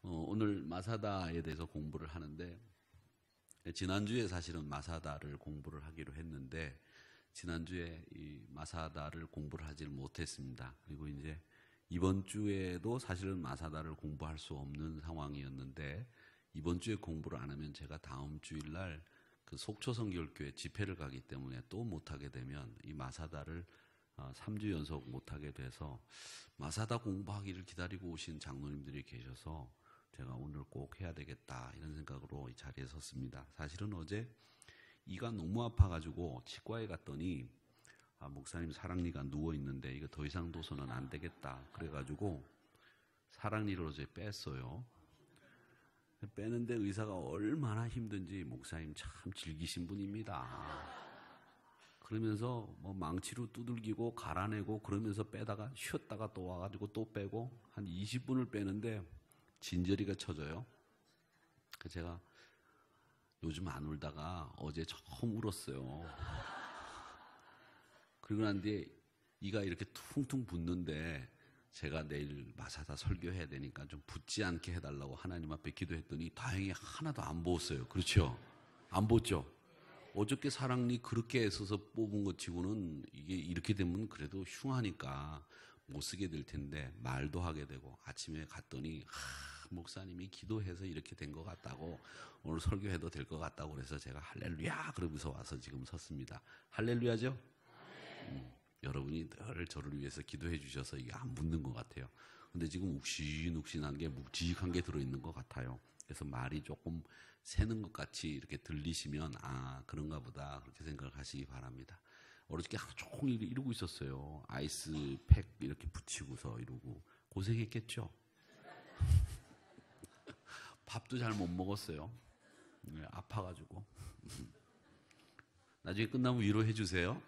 오늘 마사다에 대해서 공부를 하는데, 지난주에 사실은 마사다를 공부를 하기로 했는데, 지난주에 이 마사다를 공부를 하지를 못했습니다. 그리고 이제 이번 주에도 사실은 마사다를 공부할 수 없는 상황이었는데, 이번 주에 공부를 안 하면 제가 다음 주일날 그 속초성결교회 집회를 가기 때문에 또 못하게 되면 이 마사다를 3주 연속 못하게 돼서, 마사다 공부하기를 기다리고 오신 장로님들이 계셔서 제가 오늘 꼭 해야 되겠다 이런 생각으로 이 자리에 섰습니다. 사실은 어제 이가 너무 아파가지고 치과에 갔더니 목사님 사랑니가 누워있는데 이거 더 이상 둬서는 안 되겠다 그래가지고 사랑니를 어제 뺐어요. 빼는데 의사가 얼마나 힘든지 목사님 참 즐기신 분입니다. 그러면서 뭐 망치로 두들기고 갈아내고 그러면서 빼다가 쉬었다가 또 와가지고 또 빼고 한 20분을 빼는데 진저리가 쳐져요. 제가 요즘 안 울다가 어제 처음 울었어요. 그리고 난 뒤에 이가 이렇게 퉁퉁 붓는데 제가 내일 마사다 설교해야 되니까 좀 붓지 않게 해달라고 하나님 앞에 기도했더니 다행히 하나도 안 부었어요. 그렇죠? 안 부었죠? 어저께 사랑니 그렇게 애써서 뽑은 것 치고는 이게 이렇게 되면 그래도 흉하니까 못 쓰게 될 텐데 말도 하게 되고, 아침에 갔더니 목사님이 기도해서 이렇게 된 것 같다고, 오늘 설교해도 될 것 같다고 그래서 제가 할렐루야 그러면서 와서 지금 섰습니다. 할렐루야죠? 여러분이 늘 저를 위해서 기도해 주셔서 이게 안 붙는 것 같아요. 근데 지금 욱신욱신한 게 묵직한 게 들어있는 것 같아요. 그래서 말이 조금 새는 것 같이 이렇게 들리시면 그런가 보다 그렇게 생각을 하시기 바랍니다. 어저께 하루 종일 이러고 있었어요. 아이스팩 이렇게 붙이고서 이러고 고생했겠죠? 밥도 잘 못 먹었어요. 아파가지고. 나중에 끝나면 위로해 주세요.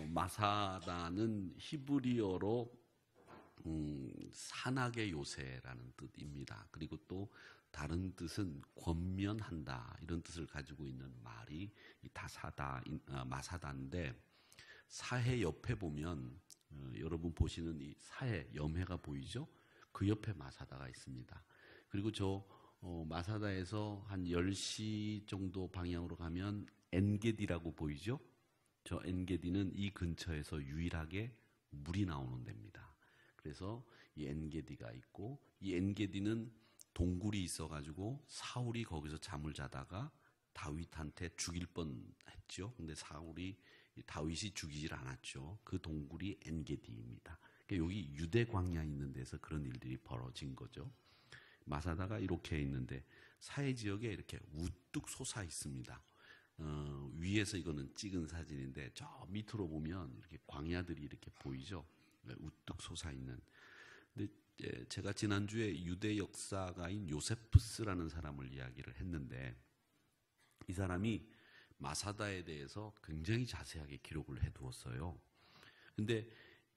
마사다는 히브리어로 산악의 요새라는 뜻입니다. 그리고 또 다른 뜻은 권면한다 이런 뜻을 가지고 있는 말이 마사다인데, 사해 옆에 보면 여러분 보시는 이 사해 염해가 보이죠? 그 옆에 마사다가 있습니다. 그리고 저 마사다에서 한 10시 정도 방향으로 가면 엔게디라고 보이죠? 저 엔게디는 이 근처에서 유일하게 물이 나오는 데입니다. 그래서 이 엔게디가 있고, 이 엔게디는 동굴이 있어가지고 사울이 거기서 잠을 자다가 다윗한테 죽일 뻔했죠. 근데 다윗이 죽이질 않았죠. 그 동굴이 엔게디입니다. 그러니까 여기 유대 광야에 있는 데서 그런 일들이 벌어진 거죠. 마사다가 이렇게 있는데 사해 지역에 이렇게 우뚝 솟아 있습니다. 위에서 이거는 찍은 사진인데 저 밑으로 보면 이렇게 광야들이 이렇게 보이죠. 우뚝 솟아있는. 근데 제가 지난주에 유대 역사가인 요세푸스라는 사람을 이야기를 했는데, 이 사람이 마사다에 대해서 굉장히 자세하게 기록을 해두었어요. 근데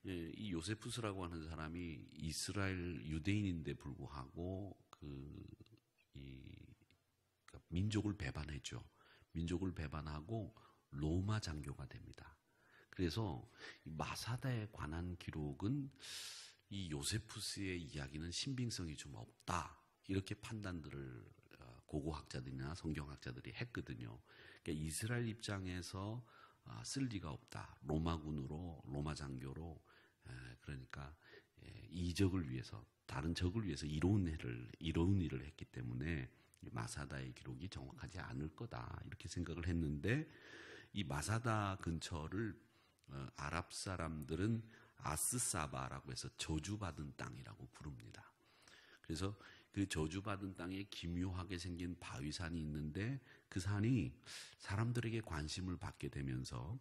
이 요세푸스라고 하는 사람이 이스라엘 유대인인데 불구하고 그러니까 민족을 배반했죠. 민족을 배반하고 로마 장교가 됩니다. 그래서 마사다에 관한 기록은 이 요세푸스의 이야기는 신빙성이 좀 없다 이렇게 판단들을 고고학자들이나 성경학자들이 했거든요. 그러니까 이스라엘 입장에서 쓸 리가 없다. 로마군으로 로마 장교로 그러니까 이적을 위해서, 다른 적을 위해서 이로운 일을 했기 때문에 마사다의 기록이 정확하지 않을 거다 이렇게 생각을 했는데, 이 마사다 근처를 아랍 사람들은 아스사바라고 해서 저주받은 땅이라고 부릅니다. 그래서 그 저주받은 땅에 기묘하게 생긴 바위산이 있는데, 그 산이 사람들에게 관심을 받게 되면서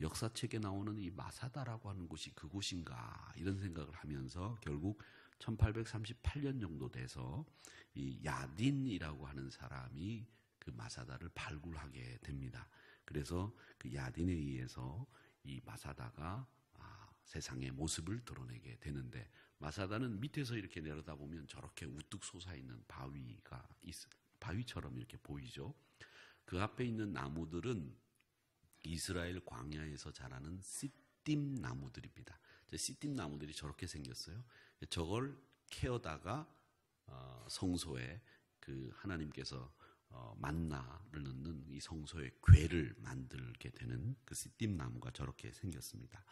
역사책에 나오는 이 마사다라고 하는 곳이 그곳인가 이런 생각을 하면서 결국 1838년 정도 돼서 이 야딘이라고 하는 사람이 그 마사다를 발굴하게 됩니다. 그래서 그 야딘에 의해서 이 마사다가 세상의 모습을 드러내게 되는데, 마사다는 밑에서 이렇게 내려다보면 저렇게 우뚝 솟아있는 바위처럼 이렇게 보이죠. 그 앞에 있는 나무들은 이스라엘 광야에서 자라는 시딤 나무들입니다. 시딤 나무들이 저렇게 생겼어요. 저걸 캐어다가 성소에 그 하나님께서 만나를 넣는 이 성소의 궤를 만들게 되는 그 시띠나무가 저렇게 생겼습니다.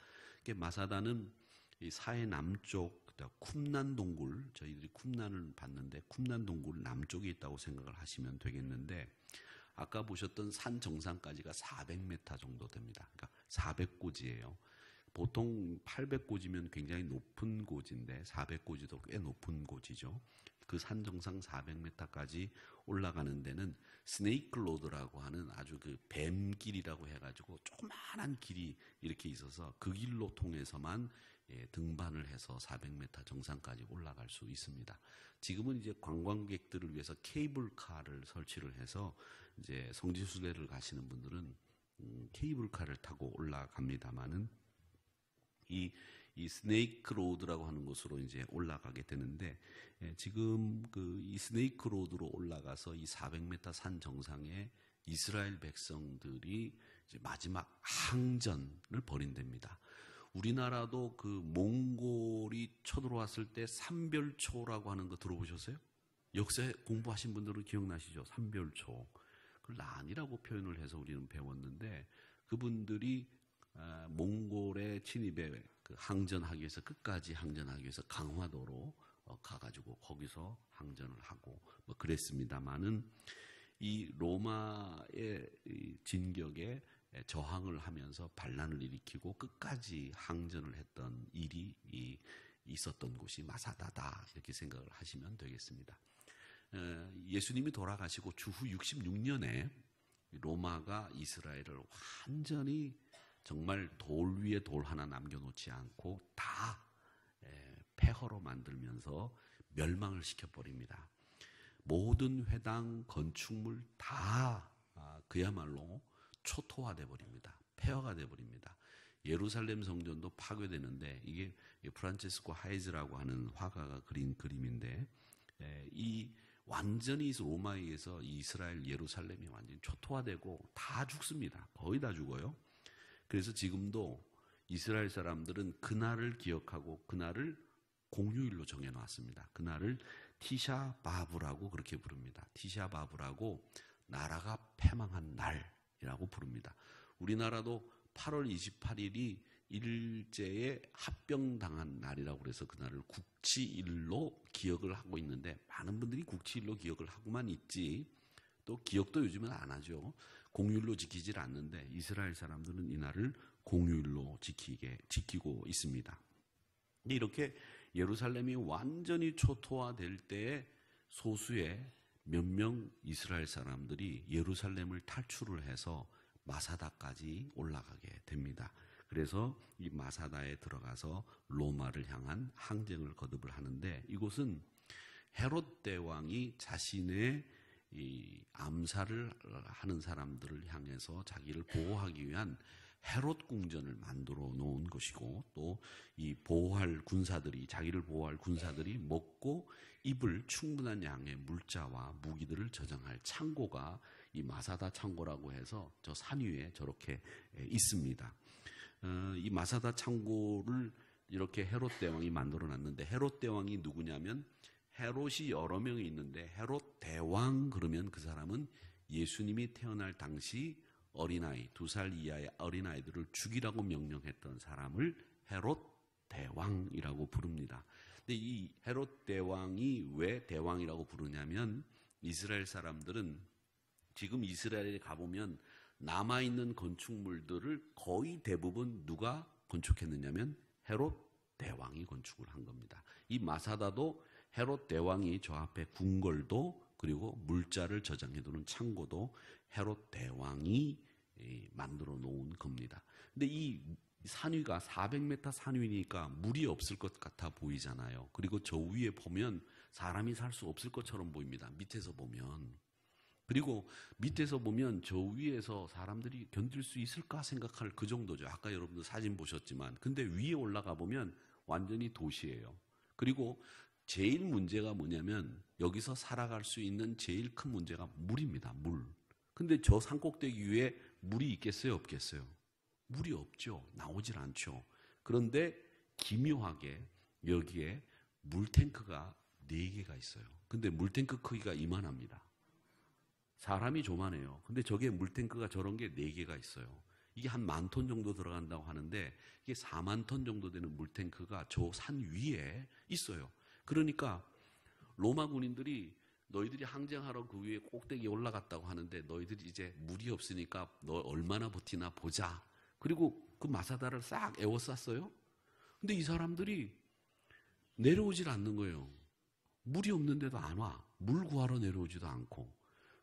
마사다는 이 사해 남쪽 쿰난 동굴, 저희들이 쿰난을 봤는데 쿰난 동굴 남쪽에 있다고 생각을 하시면 되겠는데, 아까 보셨던 산 정상까지가 400m 정도 됩니다. 그러니까 400고지예요. 보통 800고지면 굉장히 높은 고지인데 400고지도 꽤 높은 고지죠. 그 산 정상 400m까지 올라가는 데는 스네이크 로드라고 하는 아주 그 뱀길이라고 해가지고 조그마한 길이 이렇게 있어서 그 길로 통해서만 등반을 해서 400m 정상까지 올라갈 수 있습니다. 지금은 이제 관광객들을 위해서 케이블카를 설치를 해서 이제 성지순례를 가시는 분들은 케이블카를 타고 올라갑니다만은 이 스네이크 로드라고 하는 곳으로 이제 올라가게 되는데, 지금 이 스네이크 로드로 올라가서 이 400m 산 정상에 이스라엘 백성들이 이제 마지막 항전을 벌인답니다. 우리나라도 그 몽골이 쳐들어왔을 때 삼별초라고 하는 거 들어보셨어요? 역사 공부하신 분들은 기억나시죠? 삼별초. 그걸 난이라고 표현을 해서 우리는 배웠는데, 그분들이 몽골의 침입에 항전하기 위해서 끝까지 항전하기 위해서 강화도로 가가지고 거기서 항전을 하고 뭐 그랬습니다만은, 이 로마의 진격에 저항을 하면서 반란을 일으키고 끝까지 항전을 했던 일이 있었던 곳이 마사다다, 이렇게 생각을 하시면 되겠습니다. 예수님이 돌아가시고 주후 66년에 로마가 이스라엘을 완전히 정말 돌 위에 돌 하나 남겨놓지 않고 다 폐허로 만들면서 멸망을 시켜버립니다. 모든 회당 건축물 다 그야말로 초토화돼 버립니다. 폐허가 돼 버립니다. 예루살렘 성전도 파괴되는데, 이게 프란체스코 하이즈라고 하는 화가가 그린 그림인데, 이 완전히 로마에 의해서 이스라엘 예루살렘이 완전히 초토화되고 다 죽습니다. 거의 다 죽어요. 그래서 지금도 이스라엘 사람들은 그날을 기억하고 그날을 공휴일로 정해놨습니다. 그날을 티샤바브라고 그렇게 부릅니다. 티샤바브라고 나라가 패망한 날이라고 부릅니다. 우리나라도 8월 28일이 일제에 합병당한 날이라고 그래서 그날을 국치일로 기억을 하고 있는데, 많은 분들이 국치일로 기억을 하고만 있지 또 기억도 요즘은 안 하죠. 공휴일로 지키질 않는데 이스라엘 사람들은 이날을 공휴일로 지키고 있습니다. 근데 이렇게 예루살렘이 완전히 초토화될 때에 소수의 몇 명 이스라엘 사람들이 예루살렘을 탈출을 해서 마사다까지 올라가게 됩니다. 그래서 이 마사다에 들어가서 로마를 향한 항쟁을 거듭을 하는데, 이곳은 헤롯 대왕이 자신의 이 암살을 하는 사람들을 향해서 자기를 보호하기 위한 헤롯 궁전을 만들어 놓은 것이고, 또 이 보호할 군사들이, 자기를 보호할 군사들이 먹고 입을 충분한 양의 물자와 무기들을 저장할 창고가 이 마사다 창고라고 해서 저 산 위에 저렇게 있습니다. 이 마사다 창고를 이렇게 헤롯 대왕이 만들어 놨는데, 헤롯 대왕이 누구냐면, 헤롯이 여러 명이 있는데 헤롯 대왕 그러면 그 사람은 예수님이 태어날 당시 어린아이, 2살 이하의 어린아이들을 죽이라고 명령했던 사람을 헤롯 대왕이라고 부릅니다. 근데 이 헤롯 대왕이 왜 대왕이라고 부르냐면, 이스라엘 사람들은 지금 이스라엘에 가보면 남아있는 건축물들을 거의 대부분 누가 건축했느냐면 헤롯 대왕이 건축을 한 겁니다. 이 마사다도 헤롯 대왕이 저 앞에 궁궐도, 그리고 물자를 저장해두는 창고도 헤롯 대왕이 만들어 놓은 겁니다. 근데 이 산 위가 400m 산 위니까 물이 없을 것 같아 보이잖아요. 그리고 저 위에 보면 사람이 살 수 없을 것처럼 보입니다. 밑에서 보면. 그리고 밑에서 보면 저 위에서 사람들이 견딜 수 있을까 생각할 그 정도죠. 아까 여러분들 사진 보셨지만. 근데 위에 올라가 보면 완전히 도시예요. 그리고 제일 문제가 뭐냐면, 여기서 살아갈 수 있는 제일 큰 문제가 물입니다. 물. 근데 저 산꼭대기 위에 물이 있겠어요? 없겠어요? 물이 없죠. 나오질 않죠. 그런데 기묘하게 여기에 물탱크가 4개가 있어요. 근데 물탱크 크기가 이만합니다. 사람이 조만해요. 근데 저게 물탱크가 저런 게 4개가 있어요. 이게 한 10,000톤 정도 들어간다고 하는데 이게 4만 톤 정도 되는 물탱크가 저 산 위에 있어요. 그러니까 로마 군인들이 너희들이 항쟁하러 그 위에 꼭대기에 올라갔다고 하는데 너희들이 이제 물이 없으니까 너 얼마나 버티나 보자. 그리고 그 마사다를 싹 에워쌌어요. 근데 이 사람들이 내려오질 않는 거예요. 물이 없는데도 안 와. 물 구하러 내려오지도 않고.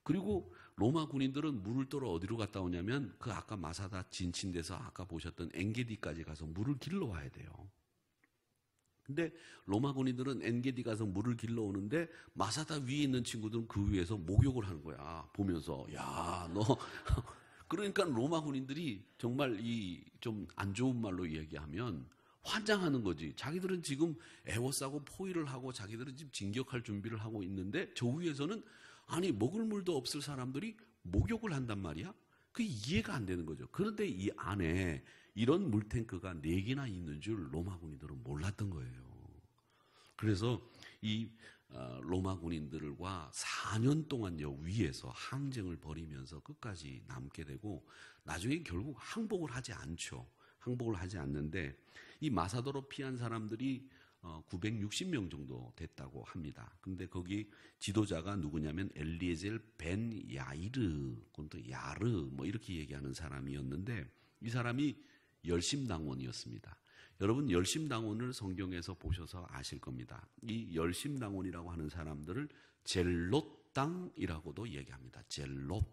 그리고 로마 군인들은 물을 떠러 어디로 갔다 오냐면 그 아까 마사다 진친 데서 아까 보셨던 엔게디까지 가서 물을 길러 와야 돼요. 근데 로마 군인들은 엔게디 가서 물을 길러 오는데 마사다 위에 있는 친구들은 그 위에서 목욕을 하는 거야. 보면서 야, 너 그러니까 로마 군인들이 정말 이 좀 안 좋은 말로 얘기하면 환장하는 거지. 자기들은 지금 에워싸고 포위를 하고 자기들은 지금 진격할 준비를 하고 있는데 저 위에서는 아니 먹을 물도 없을 사람들이 목욕을 한단 말이야. 그게 이해가 안 되는 거죠. 그런데 이 안에 이런 물탱크가 4개나 있는 줄 로마 군인들은 몰랐던 거예요. 그래서 이 로마 군인들과 4년 동안요 위에서 항쟁을 벌이면서 끝까지 남게 되고 나중에 결국 항복을 하지 않죠. 항복을 하지 않는데 이 마사도로 피한 사람들이 960명 정도 됐다고 합니다. 근데 거기 지도자가 누구냐면 엘리에젤 벤 야이르, 그것도 야르 뭐 이렇게 얘기하는 사람이었는데 이 사람이 열심당원이었습니다. 여러분 열심당원을 성경에서 보셔서 아실 겁니다. 이 열심당원이라고 하는 사람들을 젤롯당이라고도 얘기합니다. 젤롯.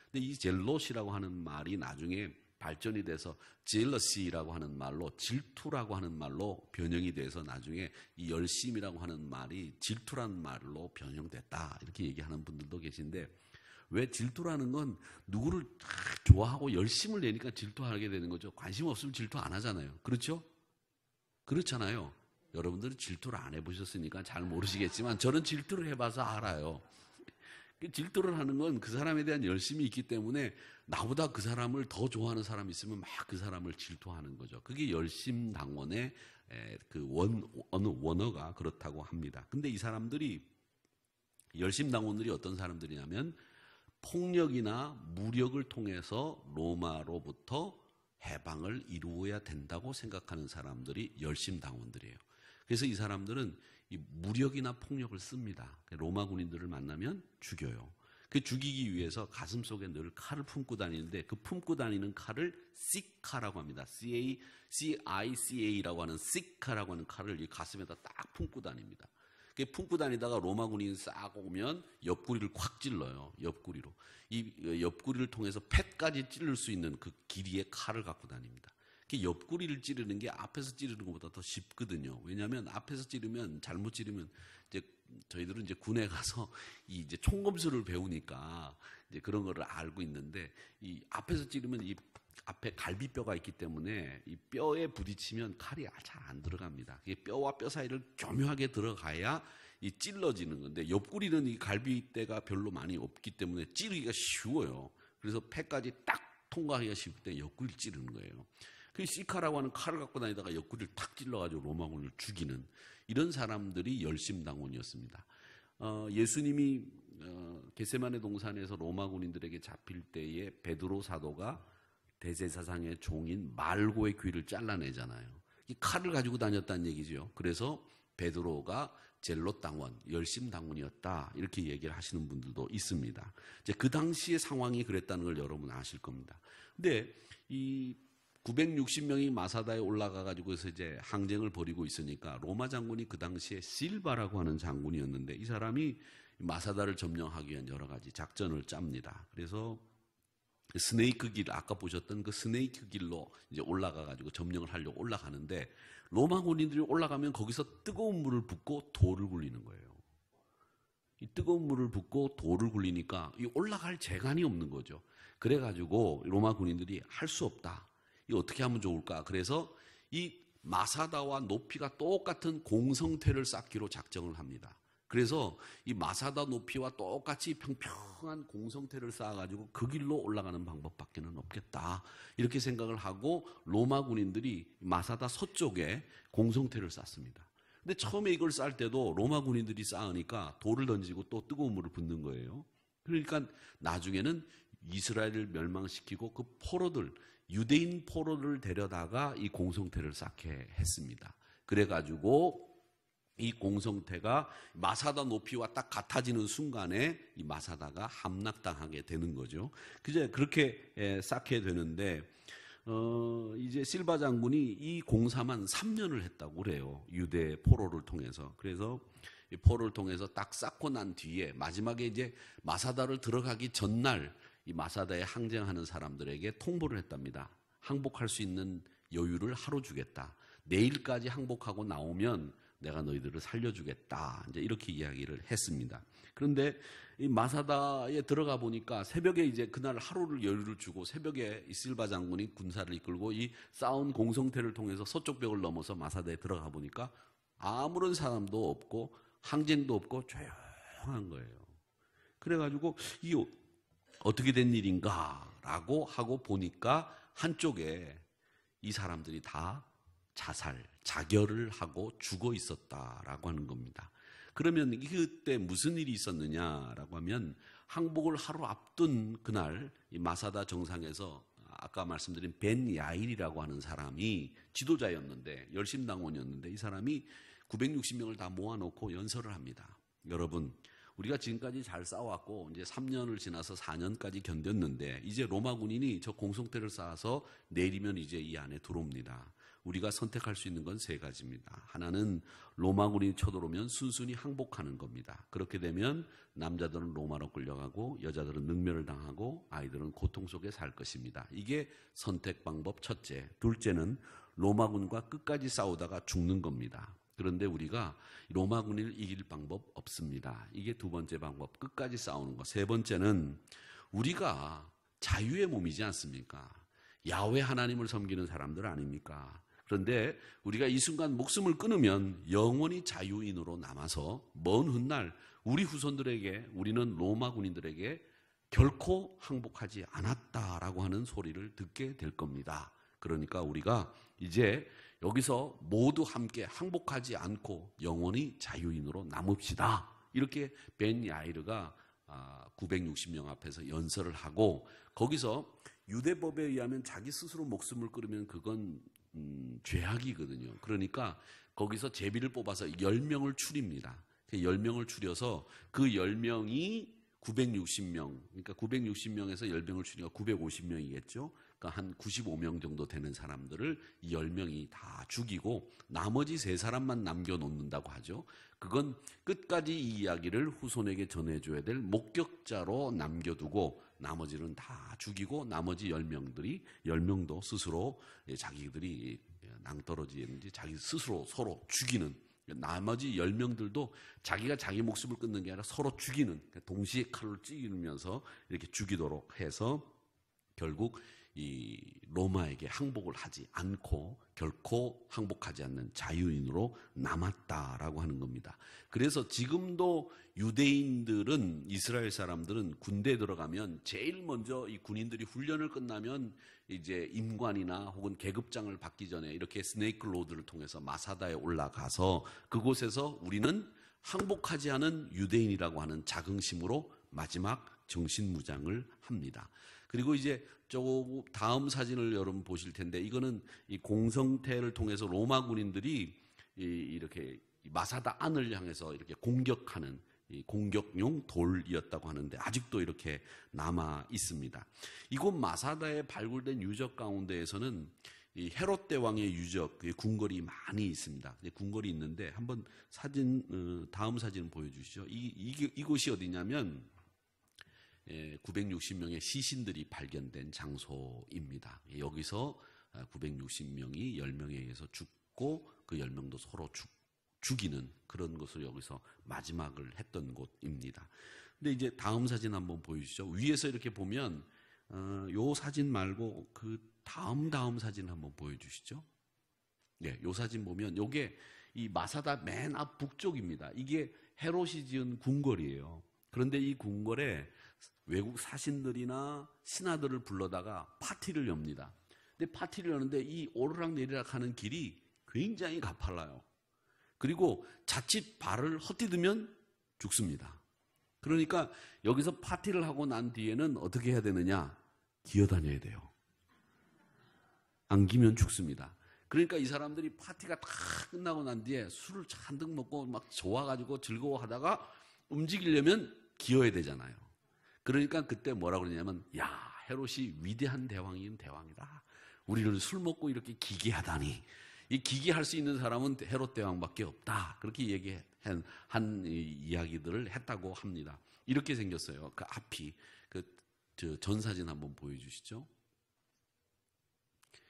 근데 이 젤롯이라고 하는 말이 나중에 발전이 돼서 jealousy라고 하는 말로 질투라고 하는 말로 변형이 돼서 나중에 이 열심이라고 하는 말이 질투라는 말로 변형됐다 이렇게 얘기하는 분들도 계신데 왜 질투라는 건 누구를 좋아하고 열심을 내니까 질투하게 되는 거죠. 관심 없으면 질투 안 하잖아요. 그렇죠? 그렇잖아요. 여러분들은 질투를 안 해보셨으니까 잘 모르시겠지만 저는 질투를 해봐서 알아요. 질투를 하는 건 그 사람에 대한 열심이 있기 때문에 나보다 그 사람을 더 좋아하는 사람이 있으면 막 그 사람을 질투하는 거죠. 그게 열심당원의 그 어느 원어가 그렇다고 합니다. 근데 이 사람들이 열심당원들이 어떤 사람들이냐면 폭력이나 무력을 통해서 로마로부터 해방을 이루어야 된다고 생각하는 사람들이 열심당원들이에요. 그래서 이 사람들은 이 무력이나 폭력을 씁니다. 로마 군인들을 만나면 죽여요. 그 죽이기 위해서 가슴 속에 늘 칼을 품고 다니는데 그 품고 다니는 칼을 시카라고 합니다. CICA라고 하는 시카라고 하는 칼을 이 가슴에다 딱 품고 다닙니다. 품고 다니다가 로마 군인이 싹 오면 옆구리를 콱 찔러요. 옆구리로. 이 옆구리를 통해서 폐까지 찌를 수 있는 그 길이의 칼을 갖고 다닙니다. 옆구리를 찌르는 게 앞에서 찌르는 것보다 더 쉽거든요. 왜냐하면 앞에서 찌르면 잘못 찌르면 이제 저희들은 이제 군에 가서 이제 총검술을 배우니까 이제 그런 거를 알고 있는데 이 앞에서 찌르면 이 앞에 갈비뼈가 있기 때문에 이 뼈에 부딪히면 칼이 잘 안 들어갑니다. 이게 뼈와 뼈 사이를 교묘하게 들어가야 이 찔러지는 건데 옆구리는 이 갈비뼈가 별로 많이 없기 때문에 찌르기가 쉬워요. 그래서 폐까지 딱 통과하기가 쉬울 때 옆구리를 찌르는 거예요. 그 시카라고 하는 칼을 갖고 다니다가 옆구리를 탁 찔러가지고 로마군을 죽이는 이런 사람들이 열심당원이었습니다. 예수님이 겟세마네 동산에서 로마 군인들에게 잡힐 때에 베드로 사도가 대제사장의 종인 말고의 귀를 잘라내잖아요. 이 칼을 가지고 다녔다는 얘기죠. 그래서 베드로가 젤롯당원, 열심당원이었다 이렇게 얘기를 하시는 분들도 있습니다. 이제 그 당시의 상황이 그랬다는 걸 여러분 아실 겁니다. 근데 이 960명이 마사다에 올라가 가지고서 이제 항쟁을 벌이고 있으니까 로마 장군이 그 당시에 실바라고 하는 장군이었는데 이 사람이 마사다를 점령하기 위한 여러 가지 작전을 짭니다. 그래서 스네이크 길, 아까 보셨던 그 스네이크 길로 이제 올라가 가지고 점령을 하려고 올라가는데 로마 군인들이 올라가면 거기서 뜨거운 물을 붓고 돌을 굴리는 거예요. 이 뜨거운 물을 붓고 돌을 굴리니까 이 올라갈 재간이 없는 거죠. 그래가지고 로마 군인들이 할 수 없다. 이 어떻게 하면 좋을까? 그래서 이 마사다와 높이가 똑같은 공성태를 쌓기로 작정을 합니다. 그래서 이 마사다 높이와 똑같이 평평한 공성태를 쌓아가지고 그 길로 올라가는 방법밖에는 없겠다. 이렇게 생각을 하고 로마 군인들이 마사다 서쪽에 공성태를 쌓습니다. 근데 처음에 이걸 쌀 때도 로마 군인들이 쌓으니까 돌을 던지고 또 뜨거운 물을 붓는 거예요. 그러니까 나중에는 이스라엘을 멸망시키고 그 포로들, 유대인 포로를 데려다가 이 공성태를 쌓게 했습니다. 그래가지고 이 공성태가 마사다 높이와 딱 같아지는 순간에 이 마사다가 함락당하게 되는 거죠. 그제 그렇게 쌓게 되는데 이제 실바 장군이 이 공사만 3년을 했다고 그래요. 유대 포로를 통해서. 그래서 이 포로를 통해서 딱 쌓고 난 뒤에 마지막에 이제 마사다를 들어가기 전날 이 마사다에 항쟁하는 사람들에게 통보를 했답니다. 항복할 수 있는 여유를 하루 주겠다. 내일까지 항복하고 나오면 내가 너희들을 살려주겠다. 이제 이렇게 이야기를 했습니다. 그런데 이 마사다에 들어가 보니까 새벽에 이제 그날 하루를 여유를 주고 새벽에 이 실바 장군이 군사를 이끌고 이 싸운 공성태를 통해서 서쪽 벽을 넘어서 마사다에 들어가 보니까 아무런 사람도 없고 항쟁도 없고 조용한 거예요. 그래가지고 이 어떻게 된 일인가라고 하고 보니까 한쪽에 이 사람들이 다 자결을 하고 죽어 있었다라고 하는 겁니다. 그러면 그때 무슨 일이 있었느냐라고 하면 항복을 하루 앞둔 그날 이 마사다 정상에서 아까 말씀드린 벤 야일이라고 하는 사람이 지도자였는데 열심당원이었는데 이 사람이 960명을 다 모아놓고 연설을 합니다. 여러분, 우리가 지금까지 잘 싸워왔고 이제 3년을 지나서 4년까지 견뎠는데 이제 로마 군인이 저 공성태를 쌓아서 내리면 이제 이 안에 들어옵니다. 우리가 선택할 수 있는 건 세 가지입니다. 하나는 로마 군인이 쳐들어오면 순순히 항복하는 겁니다. 그렇게 되면 남자들은 로마로 끌려가고 여자들은 능멸을 당하고 아이들은 고통 속에 살 것입니다. 이게 선택 방법 첫째. 둘째는 로마군과 끝까지 싸우다가 죽는 겁니다. 그런데 우리가 로마군을 이길 방법 없습니다. 이게 두 번째 방법, 끝까지 싸우는 것. 세 번째는 우리가 자유의 몸이지 않습니까? 야훼 하나님을 섬기는 사람들 아닙니까? 그런데 우리가 이 순간 목숨을 끊으면 영원히 자유인으로 남아서 먼 훗날 우리 후손들에게, 우리는 로마 군인들에게 결코 항복하지 않았다라고 하는 소리를 듣게 될 겁니다. 그러니까 우리가 이제 여기서 모두 함께 항복하지 않고 영원히 자유인으로 남읍시다. 이렇게 벤 야이르가 960명 앞에서 연설을 하고 거기서 유대법에 의하면 자기 스스로 목숨을 끊으면 그건 죄악이거든요. 그러니까 거기서 제비를 뽑아서 10명을 추립니다. 10명을 추려서 그 10명이 960명, 그러니까 960명에서 10명을 추리니까 950명이겠죠. 그러니까 한 95명 정도 되는 사람들을 이 10명이 다 죽이고 나머지 3사람만 남겨놓는다고 하죠. 그건 끝까지 이 이야기를 후손에게 전해줘야 될 목격자로 남겨두고 나머지는 다 죽이고 나머지 10명도 스스로 자기들이 낭떠러지였는지 자기 스스로 서로 죽이는, 나머지 10명들도 자기가 자기 목숨을 끊는 게 아니라 서로 죽이는, 동시에 칼로 찌르면서 이렇게 죽이도록 해서 결국 이 로마에게 항복을 하지 않고 결코 항복하지 않는 자유인으로 남았다라고 하는 겁니다. 그래서 지금도 유대인들은, 이스라엘 사람들은 군대에 들어가면 제일 먼저 이 군인들이 훈련을 끝나면 이제 임관이나 혹은 계급장을 받기 전에 이렇게 스네이크 로드를 통해서 마사다에 올라가서 그곳에서 우리는 항복하지 않은 유대인이라고 하는 자긍심으로 마지막 정신무장을 합니다. 그리고 이제 저 다음 사진을 여러분 보실 텐데 이거는 이 공성태를 통해서 로마 군인들이 이렇게 마사다 안을 향해서 이렇게 공격하는 이 공격용 돌이었다고 하는데 아직도 이렇게 남아 있습니다. 이곳 마사다에 발굴된 유적 가운데에서는 이 헤롯 대왕의 유적, 궁궐이 많이 있습니다. 궁궐이 있는데 한번 다음 사진 보여주시죠. 이곳이 어디냐면 960명의 시신들이 발견된 장소입니다. 여기서 960명이 10명에 의해서 죽고 그 10명도 서로 죽이는 그런 것을 여기서 마지막을 했던 곳입니다. 근데 이제 다음 사진 한번 보여주시죠. 위에서 이렇게 보면 요 사진 말고 그 다음 사진 한번 보여주시죠. 네, 요 사진 보면 요게 이 마사다 맨 앞 북쪽입니다. 이게 헤롯이 지은 궁궐이에요. 그런데 이 궁궐에 외국 사신들이나 신하들을 불러다가 파티를 엽니다. 근데 파티를 여는데 이 오르락내리락 하는 길이 굉장히 가팔라요. 그리고 자칫 발을 헛디디면 죽습니다. 그러니까 여기서 파티를 하고 난 뒤에는 어떻게 해야 되느냐? 기어다녀야 돼요. 안 기면 죽습니다. 그러니까 이 사람들이 파티가 다 끝나고 난 뒤에 술을 잔뜩 먹고 막 좋아가지고 즐거워하다가 움직이려면 기어야 되잖아요. 그러니까 그때 뭐라고 그러냐면, 야, 헤롯이 위대한 대왕이긴 대왕이다. 우리를 술 먹고 이렇게 기계하다니. 이 기계할 수 있는 사람은 헤롯 대왕밖에 없다. 그렇게 얘기한 이야기들을 했다고 합니다. 이렇게 생겼어요. 그 앞이. 저 전사진 한번 보여주시죠.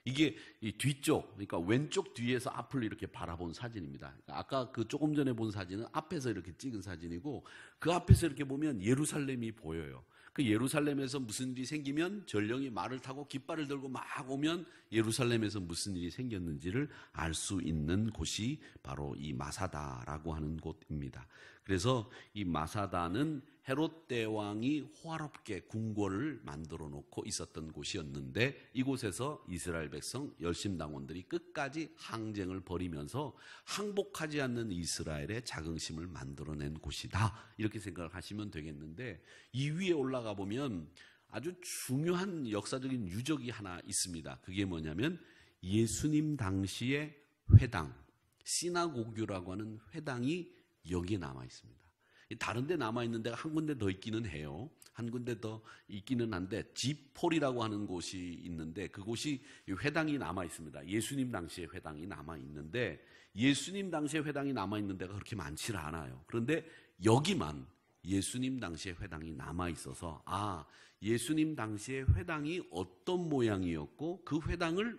이게 이 뒤쪽, 그러니까 왼쪽 뒤에서 앞을 이렇게 바라본 사진입니다. 아까 그 조금 전에 본 사진은 앞에서 이렇게 찍은 사진이고, 그 앞에서 이렇게 보면 예루살렘이 보여요. 그 예루살렘에서 무슨 일이 생기면 전령이 말을 타고 깃발을 들고 막 오면 예루살렘에서 무슨 일이 생겼는지를 알 수 있는 곳이 바로 이 마사다라고 하는 곳입니다. 그래서 이 마사다는 헤롯 대왕이 호화롭게 궁궐을 만들어 놓고 있었던 곳이었는데, 이곳에서 이스라엘 백성 열심당원들이 끝까지 항쟁을 벌이면서 항복하지 않는 이스라엘의 자긍심을 만들어낸 곳이다, 이렇게 생각을 하시면 되겠는데, 이 위에 올라가 보면 아주 중요한 역사적인 유적이 하나 있습니다. 그게 뭐냐면 예수님 당시의 회당, 시나고규라고 하는 회당이 여기에 남아 있습니다. 다른 데 남아있는 데가 한 군데 더 있기는 해요. 한 군데 더 있기는 한데, 지폴이라고 하는 곳이 있는데, 그곳이 회당이 남아있습니다. 예수님 당시의 회당이 남아있는데, 예수님 당시의 회당이 남아있는 데가 그렇게 많지 않아요. 그런데 여기만 예수님 당시의 회당이 남아있어서, 예수님 당시의 회당이 어떤 모양이었고, 그 회당을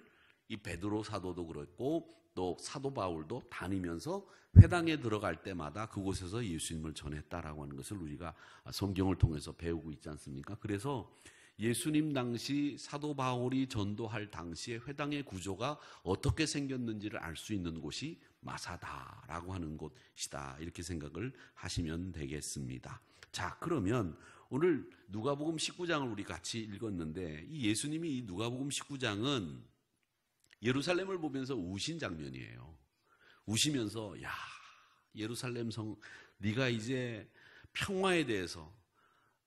이 베드로 사도도 그랬고 또 사도 바울도 다니면서 회당에 들어갈 때마다 그곳에서 예수님을 전했다라고 하는 것을 우리가 성경을 통해서 배우고 있지 않습니까? 그래서 예수님 당시 사도 바울이 전도할 당시의 회당의 구조가 어떻게 생겼는지를 알 수 있는 곳이 마사다라고 하는 곳이다, 이렇게 생각을 하시면 되겠습니다. 자, 그러면 오늘 누가복음 19장을 우리 같이 읽었는데, 이 예수님이 이 누가복음 19장은 예루살렘을 보면서 우신 장면이에요. 우시면서, 야, 예루살렘 성, 네가 이제 평화에 대해서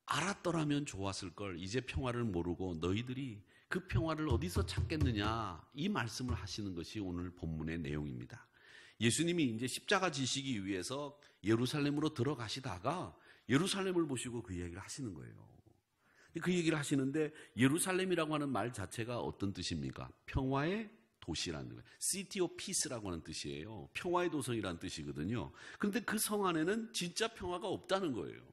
알았더라면 좋았을 걸. 이제 평화를 모르고 너희들이 그 평화를 어디서 찾겠느냐, 이 말씀을 하시는 것이 오늘 본문의 내용입니다. 예수님이 이제 십자가 지시기 위해서 예루살렘으로 들어가시다가 예루살렘을 보시고 그 얘기를 하시는 거예요. 그 얘기를 하시는데, 예루살렘이라고 하는 말 자체가 어떤 뜻입니까? 평화의 도시라는 거예요. City of Peace라고 하는 뜻이에요. 평화의 도성이라는 뜻이거든요. 그런데 그 성 안에는 진짜 평화가 없다는 거예요.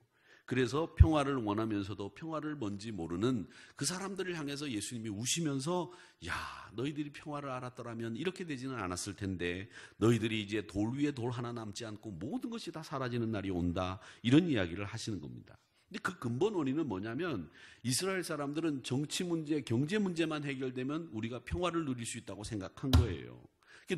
그래서 평화를 원하면서도 평화를 뭔지 모르는 그 사람들을 향해서 예수님이 우시면서, 야, 너희들이 평화를 알았더라면 이렇게 되지는 않았을 텐데, 너희들이 이제 돌 위에 돌 하나 남지 않고 모든 것이 다 사라지는 날이 온다, 이런 이야기를 하시는 겁니다. 근데 그 근본 원인은 뭐냐면, 이스라엘 사람들은 정치 문제, 경제 문제만 해결되면 우리가 평화를 누릴 수 있다고 생각한 거예요.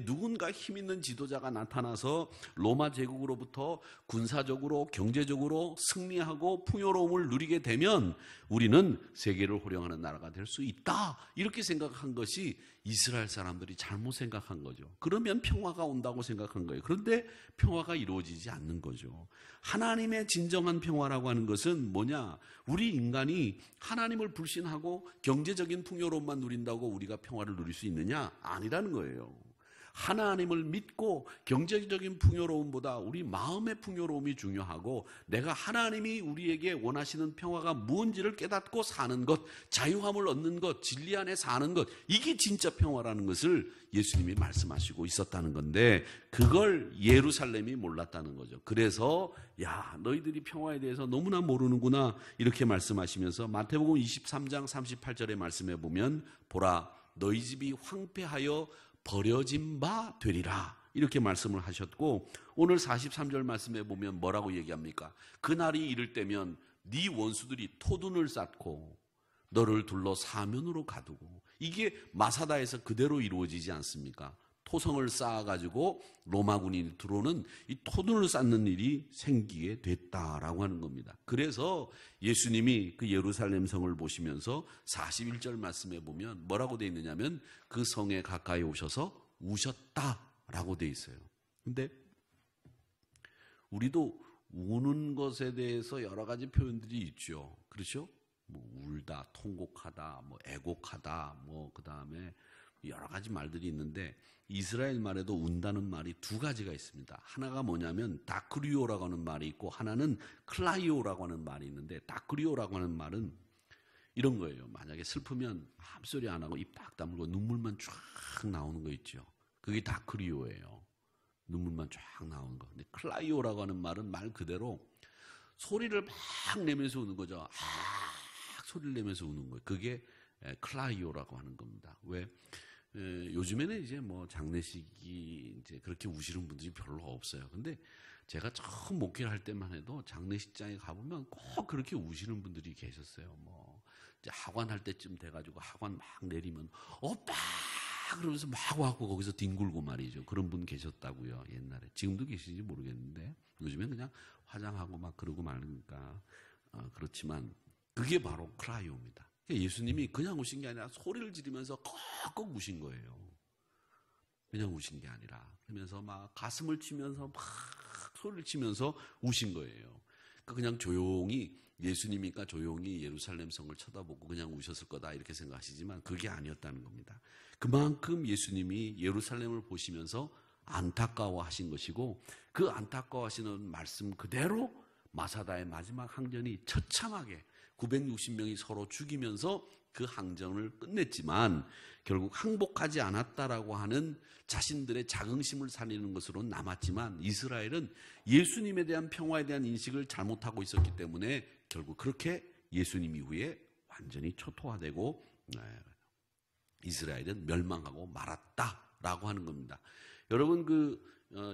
누군가 힘 있는 지도자가 나타나서 로마 제국으로부터 군사적으로, 경제적으로 승리하고 풍요로움을 누리게 되면 우리는 세계를 호령하는 나라가 될 수 있다, 이렇게 생각한 것이 이스라엘 사람들이 잘못 생각한 거죠. 그러면 평화가 온다고 생각한 거예요. 그런데 평화가 이루어지지 않는 거죠. 하나님의 진정한 평화라고 하는 것은 뭐냐? 우리 인간이 하나님을 불신하고 경제적인 풍요로움만 누린다고 우리가 평화를 누릴 수 있느냐? 아니라는 거예요. 하나님을 믿고 경제적인 풍요로움보다 우리 마음의 풍요로움이 중요하고, 내가 하나님이 우리에게 원하시는 평화가 무엇인지를 깨닫고 사는 것, 자유함을 얻는 것, 진리 안에 사는 것, 이게 진짜 평화라는 것을 예수님이 말씀하시고 있었다는 건데, 그걸 예루살렘이 몰랐다는 거죠. 그래서 야, 너희들이 평화에 대해서 너무나 모르는구나, 이렇게 말씀하시면서 마태복음 23장 38절의 말씀에 보면, 보라, 너희 집이 황폐하여 버려진 바 되리라, 이렇게 말씀을 하셨고, 오늘 43절 말씀에 보면 뭐라고 얘기합니까? 그날이 이를 때면 네 원수들이 토둔을 쌓고 너를 둘러 사면으로 가두고, 이게 마사다에서 그대로 이루어지지 않습니까? 토성을 쌓아가지고 로마군이 들어오는 이 토둔을 쌓는 일이 생기게 됐다라고 하는 겁니다. 그래서 예수님이 그 예루살렘 성을 보시면서 41절 말씀에 보면 뭐라고 되어 있느냐면, 그 성에 가까이 오셔서 우셨다라고 되어 있어요. 근데 우리도 우는 것에 대해서 여러 가지 표현들이 있죠. 그렇죠? 뭐 울다, 통곡하다, 뭐 애곡하다, 뭐 그다음에 여러 가지 말들이 있는데 이스라엘 말에도 운다는 말이 두 가지가 있습니다. 하나가 뭐냐면 다크리오라고 하는 말이 있고 하나는 클라이오라고 하는 말이 있는데 다크리오라고 하는 말은 이런 거예요. 만약에 슬프면 아무 소리 안 하고 입 딱 다물고 눈물만 쫙 나오는 거 있죠. 그게 다크리오예요. 눈물만 쫙 나오는 거. 근데 클라이오라고 하는 말은 말 그대로 소리를 막 내면서 우는 거죠. 소리를 내면서 우는 거예요. 그게 클라이오라고 하는 겁니다. 왜? 요즘에는 이제 뭐 장례식이 이제 그렇게 우시는 분들이 별로 없어요. 근데 제가 처음 목회를 할 때만 해도 장례식장에 가보면 꼭 그렇게 우시는 분들이 계셨어요. 뭐 이제 하관 할 때쯤 돼가지고 하관 막 내리면 오빠 그러면서 막 와고 거기서 뒹굴고 말이죠. 그런 분 계셨다고요. 옛날에. 지금도 계시는지 모르겠는데 요즘엔 그냥 화장하고 막 그러고 말니까 그렇지만 그게 바로 클라이오입니다. 예수님이 그냥 우신 게 아니라 소리를 지르면서 꺽꺽 우신 거예요. 그냥 우신 게 아니라 그러면서 막 가슴을 치면서 막 소리를 치면서 우신 거예요. 그냥 조용히 예수님이니까 조용히 예루살렘 성을 쳐다보고 그냥 우셨을 거다 이렇게 생각하시지만 그게 아니었다는 겁니다. 그만큼 예수님이 예루살렘을 보시면서 안타까워하신 것이고 그 안타까워하시는 말씀 그대로 마사다의 마지막 항전이 처참하게 960명이 서로 죽이면서 그 항전을 끝냈지만 결국 항복하지 않았다라고 하는 자신들의 자긍심을 살리는 것으로 남았지만 이스라엘은 예수님에 대한 평화에 대한 인식을 잘못하고 있었기 때문에 결국 그렇게 예수님 이후에 완전히 초토화되고 이스라엘은 멸망하고 말았다라고 하는 겁니다. 여러분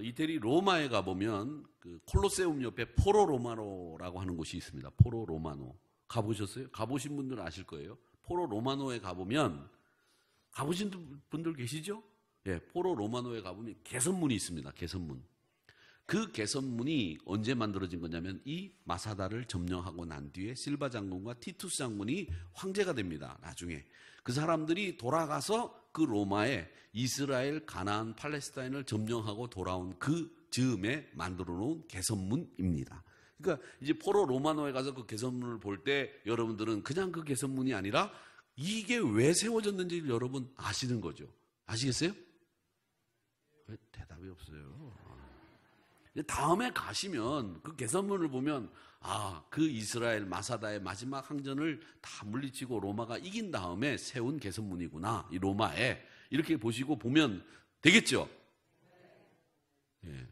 이태리 로마에 가보면 그 콜로세움 옆에 포로 로마노라고 하는 곳이 있습니다. 포로 로마노. 가보셨어요? 가보신 분들은 아실 거예요. 포로 로마노에 가보면 가보신 분들 계시죠? 예, 포로 로마노에 가보면 개선문이 있습니다. 개선문. 그 개선문이 언제 만들어진 거냐면 이 마사다를 점령하고 난 뒤에 실바 장군과 티투스 장군이 황제가 됩니다. 나중에 그 사람들이 돌아가서 그 로마에 이스라엘, 가나안, 팔레스타인을 점령하고 돌아온 그 즈음에 만들어 놓은 개선문입니다. 그러니까 이제 포로 로마노에 가서 그 개선문을 볼 때 여러분들은 그냥 그 개선문이 아니라 이게 왜 세워졌는지 여러분 아시는 거죠. 아시겠어요? 왜 대답이 없어요? 다음에 가시면 그 개선문을 보면 그 이스라엘 마사다의 마지막 항전을 다 물리치고 로마가 이긴 다음에 세운 개선문이구나. 이 로마에 이렇게 보시고 보면 되겠죠? 예.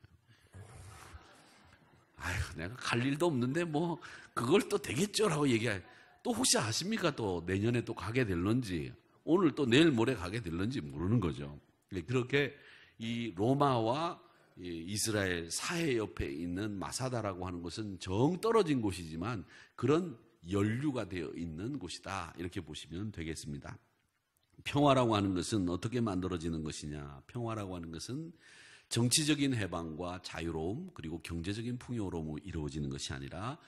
내가 갈 일도 없는데 뭐 그걸 또 되겠죠라고 얘기해. 또 혹시 아십니까? 또 내년에 또 가게 될런지 오늘 또 내일 모레 가게 될런지 모르는 거죠. 그렇게 이 로마와 이스라엘 사해 옆에 있는 마사다라고 하는 곳은 정 떨어진 곳이지만 그런 연류가 되어 있는 곳이다. 이렇게 보시면 되겠습니다. 평화라고 하는 것은 어떻게 만들어지는 것이냐? 평화라고 하는 것은 정치적인 해방과 자유로움 그리고 경제적인 풍요로움으로 이루어지는 것이 아니라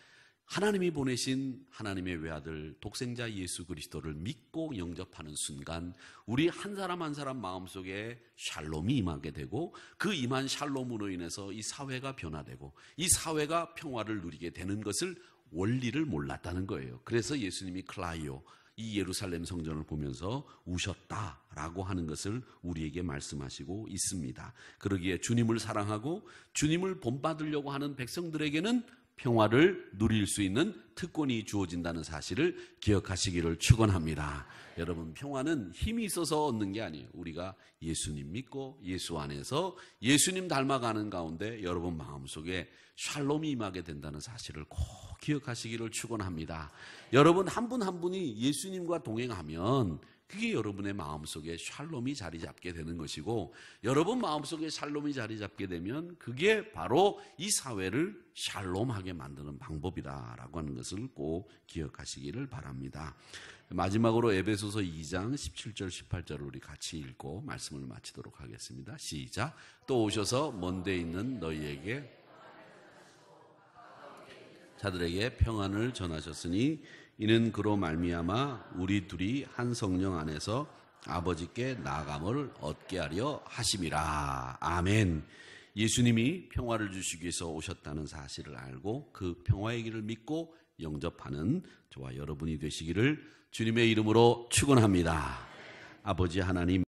하나님이 보내신 하나님의 외아들 독생자 예수 그리스도를 믿고 영접하는 순간 우리 한 사람 한 사람 마음속에 샬롬이 임하게 되고 그 임한 샬롬으로 인해서 이 사회가 변화되고 이 사회가 평화를 누리게 되는 것을 원리를 몰랐다는 거예요. 그래서 예수님이 클라이오 이 예루살렘 성전을 보면서 우셨다라고 하는 것을 우리에게 말씀하시고 있습니다. 그러기에 주님을 사랑하고 주님을 본받으려고 하는 백성들에게는 평화를 누릴 수 있는 특권이 주어진다는 사실을 기억하시기를 축원합니다. 여러분 평화는 힘이 있어서 얻는 게 아니에요. 우리가 예수님 믿고 예수 안에서 예수님 닮아가는 가운데 여러분 마음속에 샬롬이 임하게 된다는 사실을 꼭 기억하시기를 축원합니다. 여러분 한 분 한 분이 예수님과 동행하면 그게 여러분의 마음속에 샬롬이 자리 잡게 되는 것이고 여러분 마음속에 샬롬이 자리 잡게 되면 그게 바로 이 사회를 샬롬하게 만드는 방법이다라고 하는 것을 꼭 기억하시기를 바랍니다. 마지막으로 에베소서 2장 17절 18절을 우리 같이 읽고 말씀을 마치도록 하겠습니다. 시작. 또 오셔서 먼데 있는 너희에게 자들에게 평안을 전하셨으니 이는 그로 말미암아 우리 둘이 한 성령 안에서 아버지께 나아감을 얻게 하려 하심이라. 아멘. 예수님이 평화를 주시기 위해서 오셨다는 사실을 알고 그 평화의 길을 믿고 영접하는 저와 여러분이 되시기를 주님의 이름으로 축원합니다. 아버지 하나님,